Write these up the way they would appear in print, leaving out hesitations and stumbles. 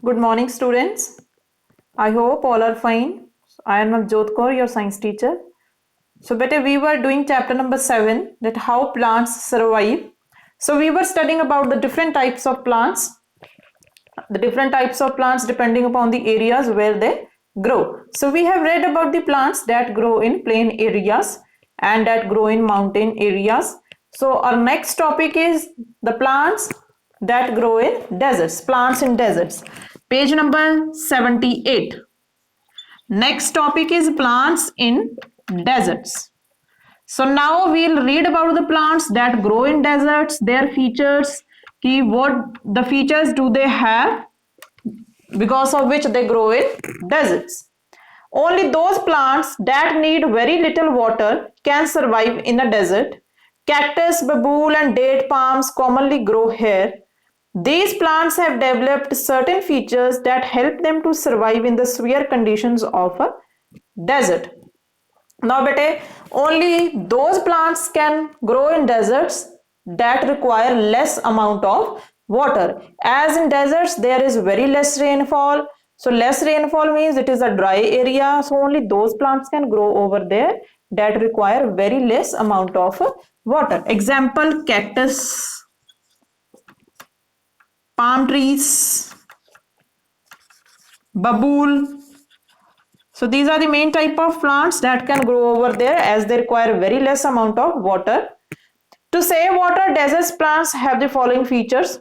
Good morning, students. I hope all are fine. I am Navjot Kaur, your science teacher. So, beta, we were doing chapter number 7, that how plants survive. So, we were studying about the different types of plants, depending upon the areas where they grow. So, we have read about the plants that grow in plain areas and that grow in mountain areas. So, our next topic is the plants that grow in deserts, plants in deserts. Page number 78. Next topic is plants in deserts. So now we'll read about the plants that grow in deserts, their features, what the features do they have because of which they grow in deserts. Only those plants that need very little water can survive in a desert. Cactus, babool, and date palms commonly grow here. These plants have developed certain features that help them to survive in the severe conditions of a desert. Now, bete, only those plants can grow in deserts that require less amount of water. As in deserts, there is very less rainfall. So, less rainfall means it is a dry area. So, only those plants can grow over there that require very less amount of water. Example, cactus, palm trees, babool. So these are the main type of plants that can grow over there as they require very less amount of water. To save water, desert plants have the following features.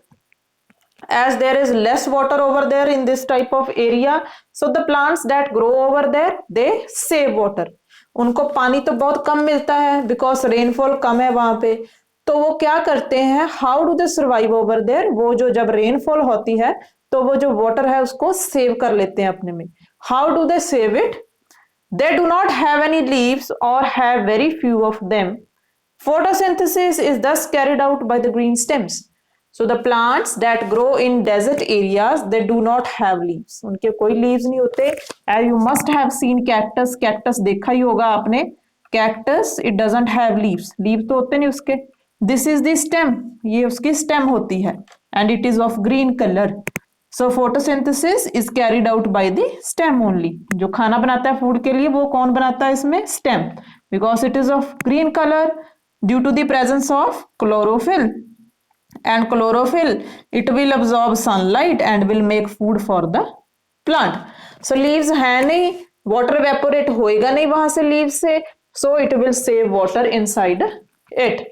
As there is less water over there in this type of area, so the plants that grow over there, they save water. उनको पानी तो बहुत कम मिलता है because rainfall कम है वहां पे, तो वो क्या करते हैं, how do they survive over there? वो जो जब rainfall होती है तो वो जो water है उसको save कर लेते हैं अपने में. How do they save it? They do not have any leaves or have very few of them. Photosynthesis is thus carried out by the green stems. So the plants that grow in desert areas, they do not have leaves. उनके कोई leaves नहीं होते. As you must have seen cactus. Cactus देखा ही होगा आपने. Cactus, it doesn't have leaves. Leaves तो होते नहीं उसके. This is the stem. ये उसकी stem होती है. And it is of green color. So photosynthesis is carried out by the stem only. जो खाना बनाता है food के लिए वो कौन बनाता है इसमें? Stem. Because it is of green color due to the presence of chlorophyll. And chlorophyll, it will absorb sunlight and will make food for the plant. So leaves है नहीं, water evaporate होएगा नहीं वहां से leaves से, so it will save water inside it.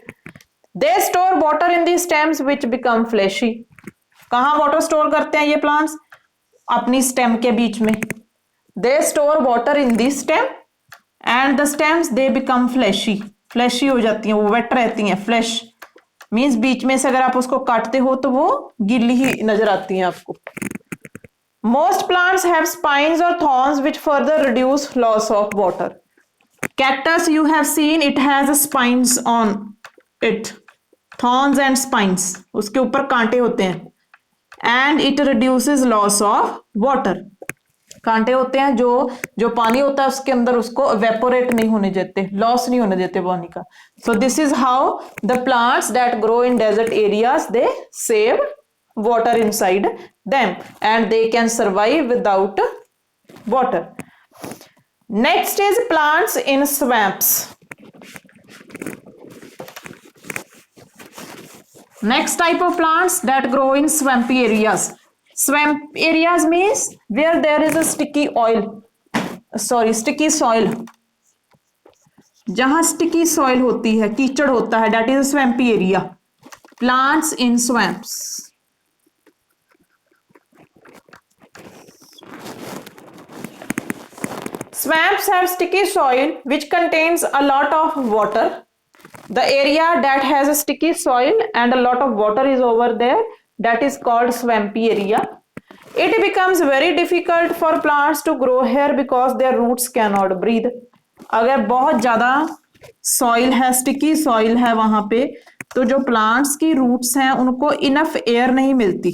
They store water in the stems which become fleshy. कहाँ water store करते हैं ये plants? अपनी stem के बीच में. They store water in the stem and the stems they become fleshy. Fleshy हो जाती हैं, वो wet रहती हैं. Flesh मीन्स बीच में से अगर आप उसको काटते हो तो वो गीली ही नजर आती हैं आपको. Most plants have spines or thorns which further reduce loss of water. Cactus, you have seen, it has spines on it, thorns and spines. उसके ऊपर कांटे होते हैं. And it reduces loss of water. कांटे होते हैं जो पानी होता है उसके अंदर उसको evaporate नहीं होने देते, loss नहीं होने देते पानी का. So this is how the plants that grow in desert areas, they save water inside them and they can survive without water. Next is plants in swamps. Next type of plants that grow in swampy areas. Swamp areas means where there is a sticky soil. जहां sticky soil होती है, कीचड़ होता है, that is a swampy area. Plants in swamps. Swamps have sticky soil which contains a lot of water. The area that has a sticky soil and a lot of water is over there, that is called swampy area. It becomes very difficult for plants to grow here because their roots cannot breathe. अगर बहुत ज़्यादा soil है, sticky soil है वहाँ पे, तो जो plants की roots हैं उनको enough air नहीं मिलती.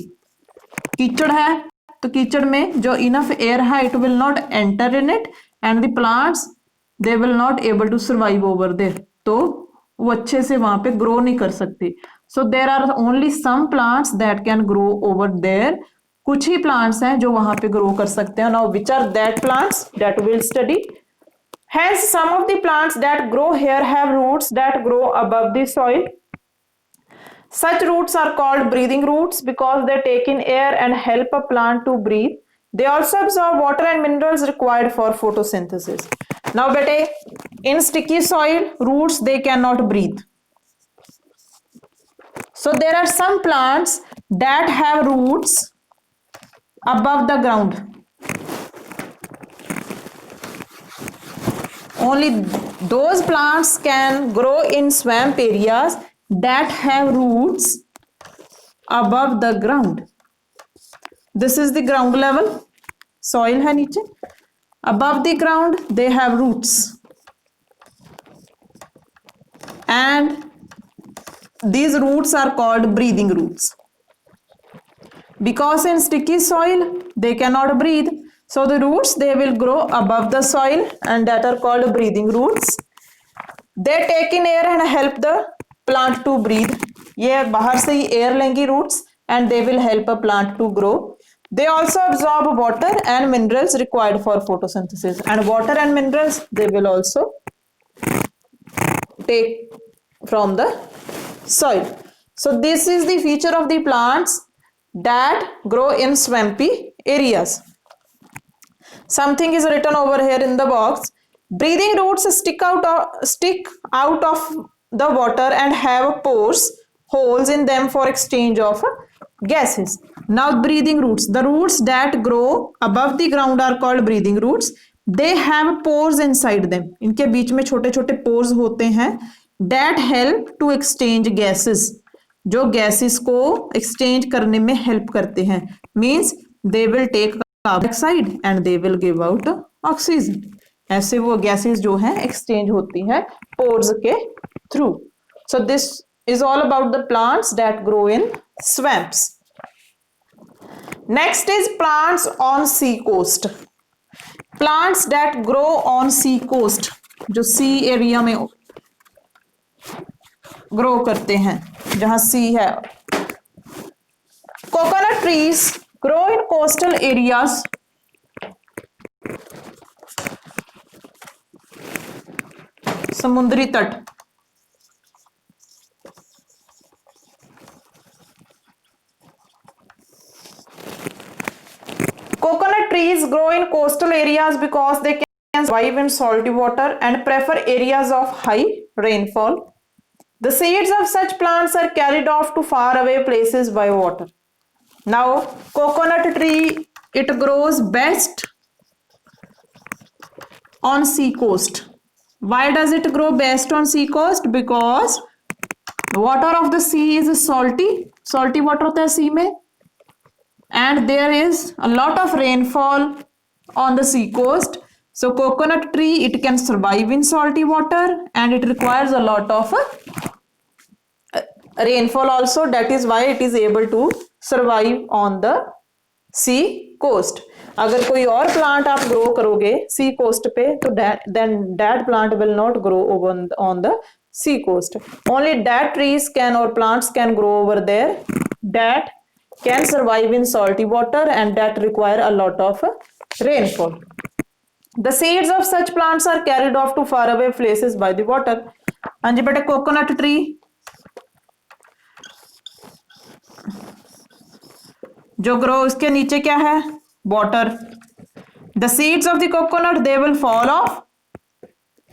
कीचड़ है तो कीचड़ में जो enough air है, it will not enter in it and the plants, they will not able to survive over there. तो वो अच्छे से वहाँ पे grow नहीं कर सकते. So there are only some plants that can grow over there कुछ ही प्लांट्स हैं जो वहां पे ग्रो कर सकते हैं. Now which are that plants that will study. Hence, some of the plants that grow here have roots that grow above the soil. Such roots are called breathing roots because they take in air and help a plant to breathe. They also absorb water and minerals required for photosynthesis. Now, bete, in sticky soil, roots they cannot breathe. So, there are some plants that have roots above the ground. Only those plants can grow in swamp areas that have roots above the ground. This is the ground level. Soil hai niche. Above the ground, they have roots. And these roots are called breathing roots. Because in sticky soil, they cannot breathe. So the roots, they will grow above the soil and that are called breathing roots. They take in air and help the plant to breathe. ये बाहर से ही air लेंगी roots and they will help a plant to grow. They also absorb water and minerals required for photosynthesis. And water and minerals, they will also take from the soil. So this is the feature of the plants that grow in swampy areas. Something is written over here in the box. Breathing roots stick out of the water and have pores, holes in them for exchange of gases. Now breathing roots, the roots that grow above the ground are called breathing roots. They have pores inside them. इनके बीच में छोटे छोटे pores होते हैं that help to exchange gases. जो gases को exchange करने में help करते हैं. Means they will take carbon dioxide and they will give out oxygen. ऐसे वो गैसेस जो हैं एक्सचेंज होती हैं पोर्स के थ्रू. So this is all about the plants that grow in swamps. Next is plants on sea coast. Plants that grow on sea coast, जो sea area में ग्रो करते हैं जहां सी है. Coconut trees grow in coastal areas. समुद्री तट. Coconut trees grow in coastal areas because they can survive in salty water and prefer areas of high rainfall. The seeds of such plants are carried off to faraway places by water. Now, coconut tree, it grows best on sea coast. Why does it grow best on sea coast? Because water of the sea is salty. Salty water होता है sea में. And there is a lot of rainfall on the sea coast. So, coconut tree, it can survive in salty water and it requires a lot of rainfall also. That is why it is able to survive on the sea coast. अगर कोई और plant आप grow करोगे सी coast पे तो then that plant will not grow over on the sea coast. Only that trees can or plants can grow over there that can survive in salty water and that require a lot of rainfall. The seeds of such plants are carried off to faraway places by the water. हाँ जी बेटा, coconut tree जो grow, उसके नीचे क्या है? Water. The seeds of the coconut they will fall off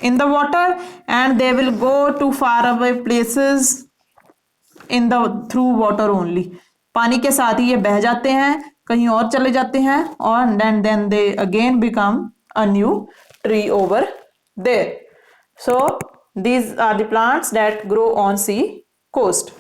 in the water and they will go to far away places in the through water only. पानी के साथ ही ये बह जाते हैं, कहीं और चले जाते हैं और then they again become a new tree over there. So these are the plants that grow on sea coast.